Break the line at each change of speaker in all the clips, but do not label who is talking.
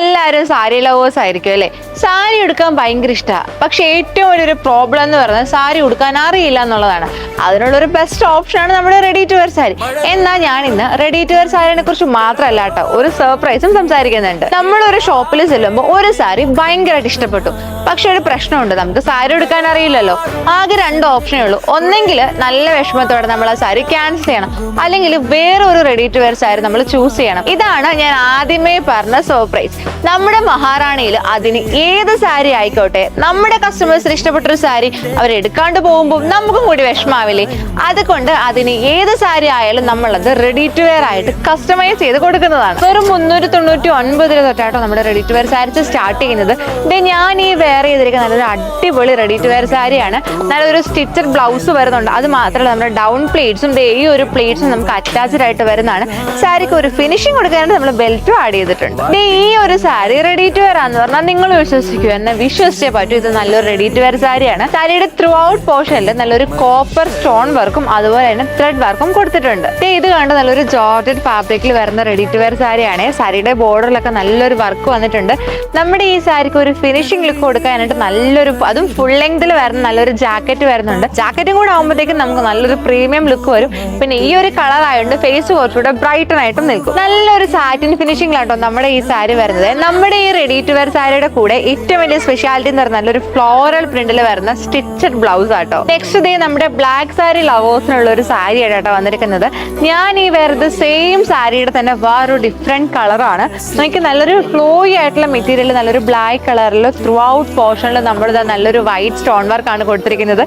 എല്ലാവരും സാരി ലവേഴ്സ് ആയിരിക്കും അല്ലേ? സാരി ഉടുക്കാൻ ഭയങ്കര ഇഷ്ടമാണ്. പക്ഷെ ഏറ്റവും വലിയൊരു പ്രോബ്ലം എന്ന് പറയുന്നത് സാരി ഉടുക്കാൻ അറിയില്ല എന്നുള്ളതാണ്. അതിനുള്ളൊരു ബെസ്റ്റ് ഓപ്ഷനാണ് നമ്മുടെ റെഡി ടു വെയർ സാരി. എന്നാൽ ഞാൻ ഇന്ന് റെഡി ടു വെയർ സാരിനെ കുറിച്ച് മാത്രമല്ല കേട്ടോ, ഒരു സർപ്രൈസും സംസാരിക്കുന്നുണ്ട്. നമ്മളൊരു ഷോപ്പിൽ ചെല്ലുമ്പോൾ ഒരു സാരി ഭയങ്കരമായിട്ട് ഇഷ്ടപ്പെട്ടു. പക്ഷെ ഒരു പ്രശ്നമുണ്ട്, നമുക്ക് സാരി ഉടുക്കാൻ അറിയില്ലല്ലോ. ആകെ രണ്ട് ഓപ്ഷനേ ഉള്ളൂ. ഒന്നെങ്കിൽ നല്ല വിഷമത്തോടെ നമ്മൾ ആ സാരി ക്യാൻസൽ ചെയ്യണം, അല്ലെങ്കിൽ വേറെ ഒരു റെഡി ടു വെയർ സാരി നമ്മൾ ചൂസ് ചെയ്യണം. ഇതാണ് ഞാൻ ആദ്യമേ പറഞ്ഞ സർപ്രൈസ്. നമ്മുടെ മഹാറാണിയിൽ അതിന് ഏത് സാരി ആയിക്കോട്ടെ, നമ്മുടെ കസ്റ്റമേഴ്സിന് ഇഷ്ടപ്പെട്ടൊരു സാരി അവരെടുക്കാണ്ട് പോകുമ്പോൾ നമുക്കും കൂടി വിഷമാവില്ലേ? അതുകൊണ്ട് അതിന് ഏത് സാരി ആയാലും നമ്മളത് റെഡി ടു വെയർ ആയിട്ട് കസ്റ്റമൈസ് ചെയ്ത് കൊടുക്കുന്നതാണ്. വെറും 399 തൊട്ടാട്ടോ നമ്മുടെ ready to wear saris start ചെയ്യുന്നത്. ഞാൻ ഈ വെയർ ചെയ്തിരിക്കുന്ന നല്ലൊരു അടിപൊളി റെഡി ടു വെയർ സാരിയാണ്. നല്ലൊരു സ്റ്റിച്ചഡ് ബ്ലൗസ് വരുന്നുണ്ട്. അത് മാത്രമല്ല നമ്മുടെ ഡൗൺ പ്ലേറ്റ്സും ഈ ഒരു പ്ലേറ്റ്സും നമുക്ക് അറ്റാച്ച്ഡ് ആയിട്ട് വരുന്നതാണ്. സാരിക്ക് ഒരു ഫിനിഷിംഗ് കൊടുക്കാനായിട്ട് നമ്മൾ ബെൽറ്റും ആഡ് ചെയ്തിട്ടുണ്ട്. ഈ ഒരു സാരി റെഡി ടു വെയർ ആണെന്ന് പറഞ്ഞാൽ നിങ്ങൾ വിശ്വസിക്കൂ, എന്നെ വിശ്വസിച്ചേ പറ്റൂ. ഇത് നല്ലൊരു റെഡി ടു വെയർ സാരിയാണ്. സാരിയുടെ ത്രൂ ഔട്ട് പോർഷനിൽ നല്ലൊരു കോപ്പർ സ്റ്റോൺ വർക്കും അതുപോലെ തന്നെ ത്രെഡ് വർക്കും കൊടുത്തിട്ടുണ്ട്. ഇത് കണ്ട് നല്ലൊരു ജോർജറ്റ് ഫാബ്രിക്കിൽ വരുന്ന റെഡി ടു വെയർ സാരിയാണ്. സാരിയുടെ ബോർഡറിലൊക്കെ നല്ലൊരു വർക്ക് വന്നിട്ടുണ്ട്. നമ്മുടെ ഈ സാരിക്ക് ഒരു ഫിനിഷിംഗ് ലുക്ക് കൊടുക്കാനായിട്ട് നല്ലൊരു, അതും ഫുൾ ലെങ്തിൽ വരുന്ന നല്ലൊരു ജാക്കറ്റ് വരുന്നുണ്ട്. ജാക്കറ്റും കൂടെ ആകുമ്പോഴത്തേക്കും നമുക്ക് നല്ലൊരു പ്രീമിയം ലുക്ക് വരും. പിന്നെ ഈ ഒരു കളർ ആയതുകൊണ്ട് ഫേസ് കുറച്ചുകൂടെ ബ്രൈറ്റൻ ആയിട്ടും നിൽക്കും. നല്ലൊരു സാറ്റിൻ ഫിനിഷിംഗിലാട്ടോ നമ്മുടെ ഈ സാരി വരുന്നത്. നമ്മുടെ ഈ റെഡി ടു വെയർ സാരിയുടെ കൂടെ ഏറ്റവും വലിയ സ്പെഷ്യാലിറ്റി എന്ന് പറഞ്ഞാൽ നല്ലൊരു ഫ്ലോറൽ പ്രിന്റിൽ വരുന്ന സ്റ്റിച്ചഡ് ബ്ലൗസ് ആട്ടോ. നെക്സ്റ്റ് നമ്മുടെ ബ്ലാക്ക് സാരി ലവേഴ്സിനുള്ള ഒരു സാരി ആയിട്ടോ വന്നിരിക്കുന്നത്. ഞാൻ ഈ വേറെ സെയിം സാരിയുടെ തന്നെ വേറൊരു ഡിഫറെന്റ് കളറാണ്. എനിക്ക് നല്ലൊരു ഫ്ലോയി ആയിട്ടുള്ള മെറ്റീരിയൽ, നല്ലൊരു ബ്ലാക്ക് കളറിൽ ത്രൂ ഔട്ട് പോർഷനിൽ നമ്മളിത് നല്ലൊരു വൈറ്റ് സ്റ്റോൺ വർക്ക് ആണ് കൊടുത്തിരിക്കുന്നത്.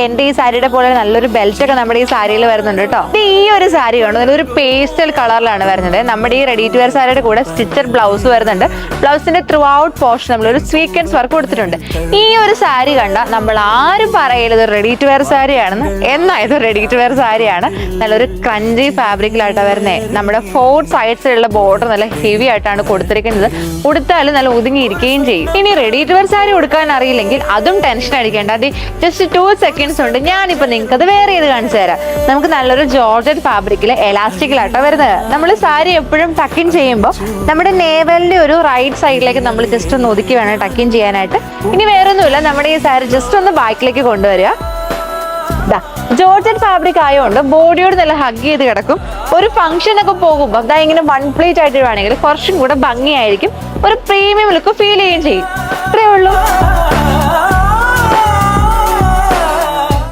എന്റെ ഈ സാരിയുടെ പോലെ നല്ലൊരു ബെൽറ്റ് ഒക്കെ നമ്മുടെ ഈ സാരിയിൽ വരുന്നുണ്ട് കേട്ടോ. ഈ ഒരു സാരി ആണ് നല്ലൊരു പേസ്റ്റൽ കളറിലാണ് വരുന്നത്. നമ്മുടെ ഈ റെഡി ടു വെയർ സാരിയുടെ കൂടെ സ്റ്റിച്ചഡ് ബ്ലൗസ് വരുന്നുണ്ട്. ബ്ലൗസിന്റെ ത്രൂ ഔട്ട് പോർഷൻ നമ്മളൊരു സ്വീക്വൻസ് വർക്ക് കൊടുത്തിട്ടുണ്ട്. ഈ ഒരു സാരി കണ്ട നമ്മൾ ആരും പറയരുത് റെഡി ടു വെയർ സാരിയാണെന്ന്. എന്നാൽ ഇത് റെഡി ടു വെയർ സാരിയാണ്. നല്ലൊരു ക്രഞ്ചി ഫാബ്രിക്കിലായിട്ടാണ് വരുന്നത്. നമ്മുടെ 4 സൈഡ്സിലുള്ള ബോർഡർ നല്ല ഹെവി ആയിട്ടാണ് കൊടുത്തിരിക്കുന്നത്. ഉടുത്താലും നല്ല ഒതുങ്ങിയിരിക്കുകയും ചെയ്യും. ഇനി റെഡി ടു വെയർ സാരി ഉടുക്കാൻ അറിയില്ലെങ്കിൽ അതും ടെൻഷൻ അടിക്കേണ്ട. അത് ജസ്റ്റ് 2 സെക്കൻഡ്സ് ഉണ്ട്. ഞാനിപ്പോൾ നിങ്ങൾക്ക് അത് വേറെ ചെയ്ത് കാണിച്ചു തരാം. നമുക്ക് നല്ലൊരു ജോർജറ്റ് ഫാബ്രിക്കിൽ എലാസ്റ്റിക്കിലായിട്ടാണ് വരുന്നത്. നമ്മൾ സാരി എപ്പോഴും ടക്കിൻ ചെയ്യുമ്പോൾ നമ്മുടെ നേവലിന്റെ ഒരു റൈറ്റ് സൈഡിലേക്ക് നമ്മൾ ജസ്റ്റ് ഒന്ന് ഒതുക്കി വേണം ടക്കിൻ ചെയ്യാനായിട്ട്. ഇനി വേറെ ഒന്നുമില്ല, നമ്മുടെ ഈ സാരി ജസ്റ്റ് ഒന്ന് ബാക്കിലേക്ക് കൊണ്ടുവരിക. ജോർജറ്റ് ഫാബ്രിക് ആയതുകൊണ്ട് ബോഡിയോട് നല്ല ഹഗ് ചെയ്ത് കിടക്കും. ഒരു ഫംഗ്ഷൻ ഒക്കെ പോകുമ്പോൾ അതാ ഇങ്ങനെ 1 പ്ലേറ്റ് ആയിട്ട് വേണമെങ്കിൽ കുറച്ചും കൂടെ ഭംഗിയായിരിക്കും. ഒരു പ്രീമിയം ലുക്ക് ഫീൽ ചെയ്യുകയും ചെയ്യും. ഇത്രയേ ഉള്ളൂ.